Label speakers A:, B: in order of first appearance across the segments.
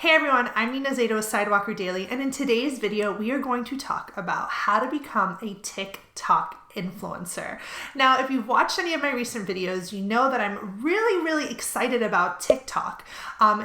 A: Hey everyone, I'm Nina Zeta with Sidewalker Daily, and in today's video, we are going to talk about how to become a TikTok influencer. Now, if you've watched any of my recent videos, you know that I'm really excited about TikTok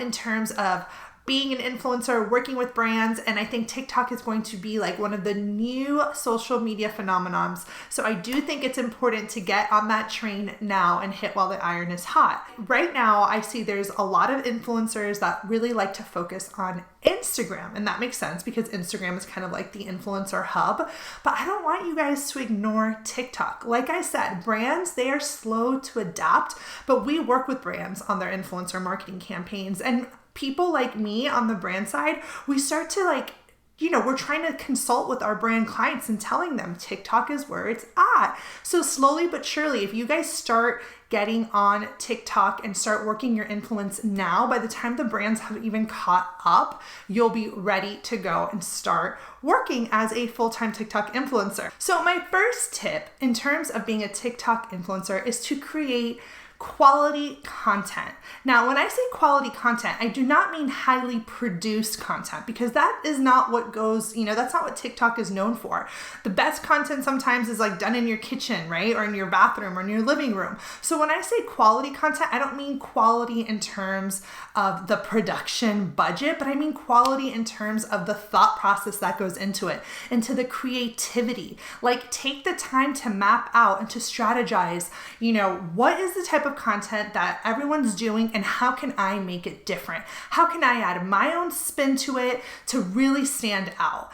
A: in terms of being an influencer, working with brands, and I think TikTok is going to be like one of the new social media phenomenons. So I do think it's important to get on that train now and hit while the iron is hot. Right now, I see there's a lot of influencers that really like to focus on Instagram, and that makes sense because Instagram is kind of like the influencer hub, but I don't want you guys to ignore TikTok. Like I said, brands, they are slow to adapt, but we work with brands on their influencer marketing campaigns, and people like me on the brand side, we start to we're trying to consult with our brand clients and telling them TikTok is where it's at. So slowly but surely, if you guys start getting on TikTok and start working your influence now, by the time the brands have even caught up, you'll be ready to go and start working as a full-time TikTok influencer. So my first tip in terms of being a TikTok influencer is to create quality content. Now, when I say quality content, I do not mean highly produced content, because that is not what goes, that's not what TikTok is known for. The best content sometimes is like done in your kitchen, right? Or in your bathroom or in your living room. So when I say quality content, I don't mean quality in terms of the production budget, but I mean quality in terms of the thought process that goes into it, into the creativity. Like, take the time to map out and to strategize, what is the type of content that everyone's doing and how can I make it different? How can I add my own spin to it to really stand out?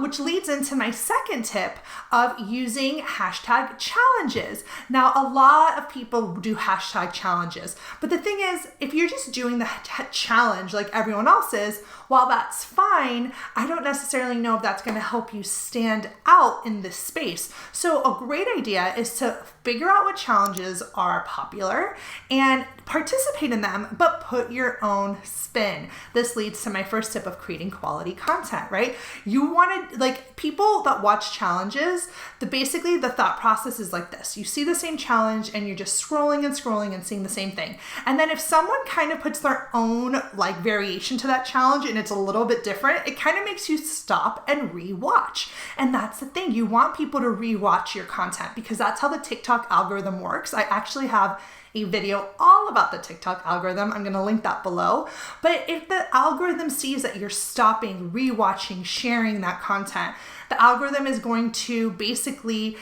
A: Which leads into my second tip of using hashtag challenges. Now, a lot of people do hashtag challenges, but the thing is, if you're just doing the challenge like everyone else is, while that's fine, I don't necessarily know if that's going to help you stand out in this space. So a great idea is to figure out what challenges are popular and participate in them, but put your own spin. This leads to my first tip of creating quality content, right? You want to, people that watch challenges, basically the thought process is like this. You see the same challenge and you're just scrolling and seeing the same thing. And then if someone kind of puts their own variation to that challenge and it's a little bit different, it kind of makes you stop and rewatch. And that's the thing. You want people to rewatch your content because that's how the TikTok algorithm works. I actually have a video all about the TikTok algorithm. I'm going to link that below. But if the algorithm sees that you're stopping, rewatching, sharing that content, the algorithm is going to basically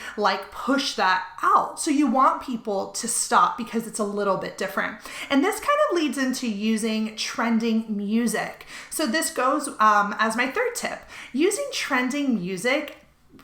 A: push that out. So you want people to stop because it's a little bit different. And this kind of leads into using trending music. So this goes as my third tip. Using trending music,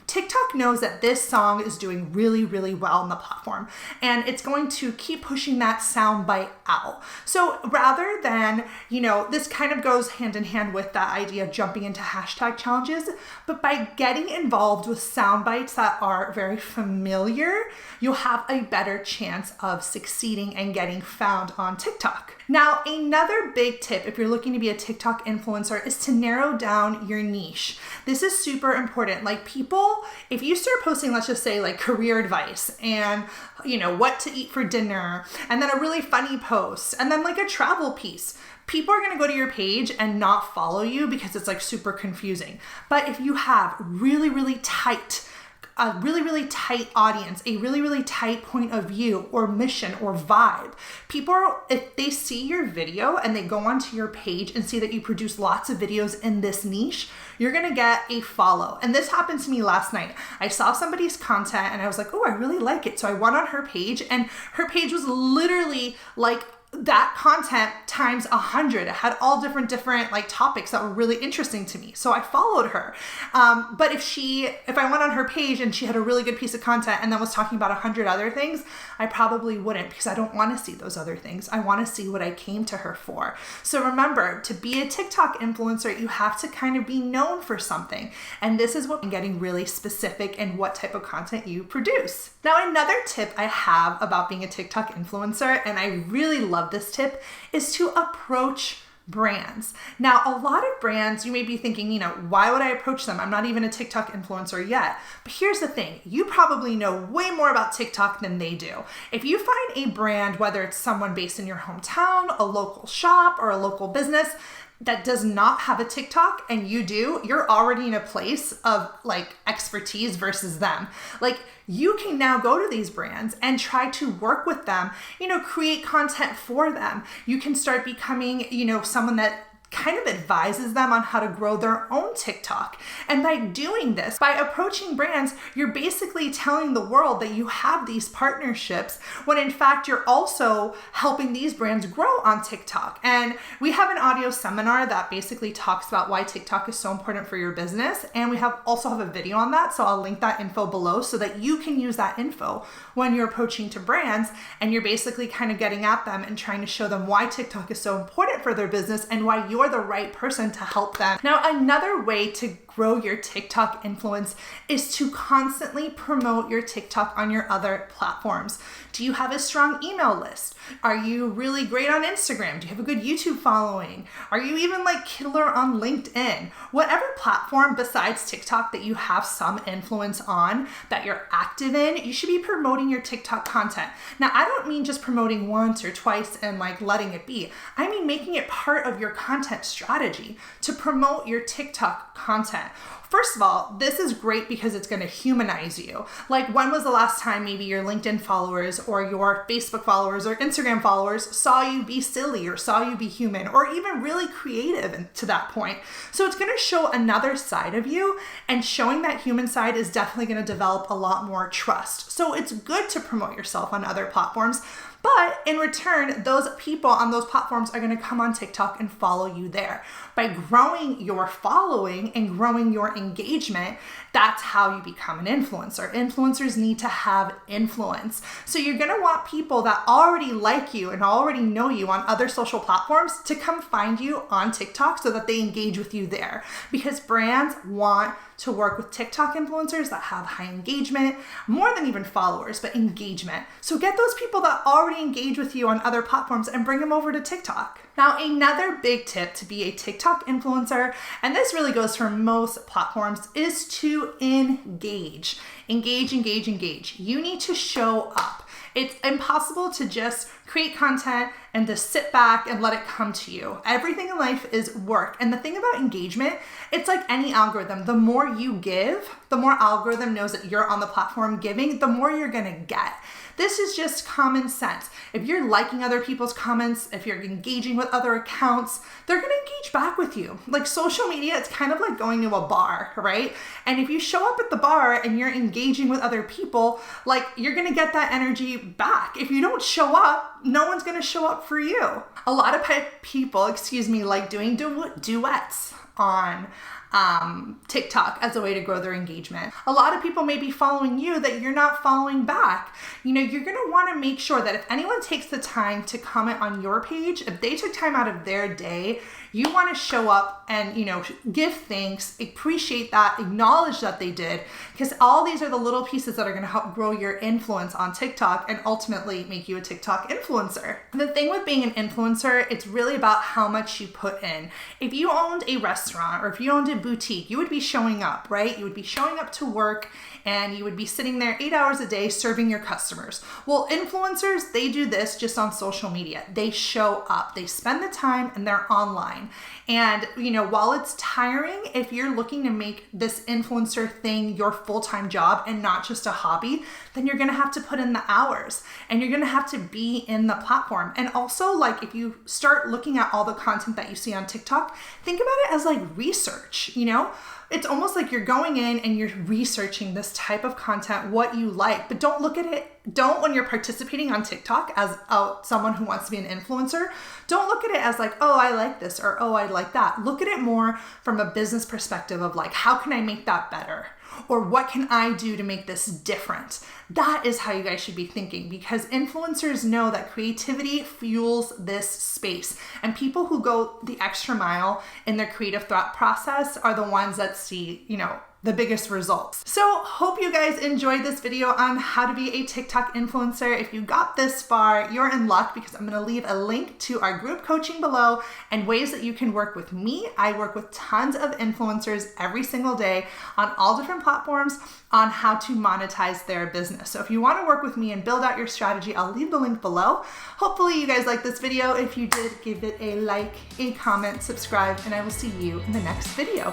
A: TikTok knows that this song is doing really well on the platform, and it's going to keep pushing that soundbite out. So rather than, this kind of goes hand in hand with that idea of jumping into hashtag challenges, but by getting involved with soundbites that are very familiar, you'll have a better chance of succeeding and getting found on TikTok. Now, another big tip if you're looking to be a TikTok influencer is to narrow down your niche. This is super important. People, if you start posting, let's just say career advice and, what to eat for dinner, and then a really funny post, and then a travel piece, people are going to go to your page and not follow you because it's super confusing. But if you have a really tight audience, a really tight point of view or mission or vibe, if they see your video and they go onto your page and see that you produce lots of videos in this niche, you're going to get a follow. And this happened to me last night. I saw somebody's content and I was like, oh, I really like it. So I went on her page and her page was literally that content times 100. It had all different topics that were really interesting to me. So I followed her. But if I went on her page and she had a really good piece of content and then was talking about 100 other things, I probably wouldn't, because I don't want to see those other things. I want to see what I came to her for. So remember, to be a TikTok influencer, you have to kind of be known for something. And this is what getting really specific in what type of content you produce. Now, another tip I have about being a TikTok influencer, and I really love this tip, is to approach brands. Now, a lot of brands, you may be thinking, why would I approach them? I'm not even a TikTok influencer yet. But here's the thing. You probably know way more about TikTok than they do. If you find a brand, whether it's someone based in your hometown, a local shop, or a local business, that does not have a TikTok and you do, you're already in a place of like expertise versus them. Like you can now go to these brands and try to work with them, create content for them. You can start becoming, someone that kind of advises them on how to grow their own TikTok. And by doing this, by approaching brands, you're basically telling the world that you have these partnerships when in fact you're also helping these brands grow on TikTok. And we have an audio seminar that basically talks about why TikTok is so important for your business. And we also have a video on that. So I'll link that info below so that you can use that info when you're approaching to brands and you're basically kind of getting at them and trying to show them why TikTok is so important for their business and why you're the right person to help them. Now, another way to grow your TikTok influence is to constantly promote your TikTok on your other platforms. Do you have a strong email list? Are you really great on Instagram? Do you have a good YouTube following? Are you even like killer on LinkedIn? Whatever platform besides TikTok that you have some influence on, that you're active in, you should be promoting your TikTok content. Now, I don't mean just promoting once or twice and like letting it be. I mean making it part of your content strategy to promote your TikTok content. First of all, this is great because it's going to humanize you. Like, when was the last time maybe your LinkedIn followers or your Facebook followers or Instagram followers saw you be silly or saw you be human or even really creative to that point? So it's going to show another side of you, and showing that human side is definitely going to develop a lot more trust. So it's good to promote yourself on other platforms. But in return, those people on those platforms are going to come on TikTok and follow you there. By growing your following and growing your engagement, that's how you become an influencer. Influencers need to have influence. So you're going to want people that already like you and already know you on other social platforms to come find you on TikTok so that they engage with you there. Because brands want to work with TikTok influencers that have high engagement, more than even followers, but engagement. So get those people that already engage with you on other platforms and bring them over to TikTok. Now, another big tip to be a TikTok influencer, and this really goes for most platforms, is to engage. Engage, engage, engage. You need to show up. It's impossible to just create content and to sit back and let it come to you. Everything in life is work. And the thing about engagement, it's like any algorithm. The more you give, the more algorithm knows that you're on the platform giving, the more you're gonna get. This is just common sense. If you're liking other people's comments, if you're engaging with other accounts, they're gonna engage back with you. Like social media, it's kind of like going to a bar, right? And if you show up at the bar and you're engaging with other people, like you're gonna get that energy back. If you don't show up, no one's gonna show up for you. A lot of people, like doing duets on TikTok as a way to grow their engagement. A lot of people may be following you that you're not following back. You're going to want to make sure that if anyone takes the time to comment on your page, if they took time out of their day, you want to show up and, give thanks, appreciate that, acknowledge that they did, because all these are the little pieces that are going to help grow your influence on TikTok and ultimately make you a TikTok influencer. The thing with being an influencer, it's really about how much you put in. If you owned a restaurant or if you owned a boutique, you would be showing up, right? You would be showing up to work and you would be sitting there 8 hours a day serving your customers. Well, influencers, they do this just on social media. They show up, they spend the time, and they're online. And, while it's tiring, if you're looking to make this influencer thing your full-time job and not just a hobby, then you're going to have to put in the hours and you're going to have to be in the platform. And also, like, if you start looking at all the content that you see on TikTok, think about it as like research, It's almost like you're going in and you're researching this type of content, what you like, but don't look at it. When you're participating on TikTok as someone who wants to be an influencer, don't look at it as like, oh, I like this or oh, I like that. Look at it more from a business perspective of like, how can I make that better? Or what can I do to make this different? That is how you guys should be thinking, because influencers know that creativity fuels this space. And people who go the extra mile in their creative thought process are the ones that see, the biggest results. So hope you guys enjoyed this video on how to be a TikTok influencer. If you got this far, you're in luck because I'm gonna leave a link to our group coaching below and ways that you can work with me. I work with tons of influencers every single day on all different platforms on how to monetize their business. So if you wanna work with me and build out your strategy, I'll leave the link below. Hopefully you guys liked this video. If you did, give it a like, a comment, subscribe, and I will see you in the next video.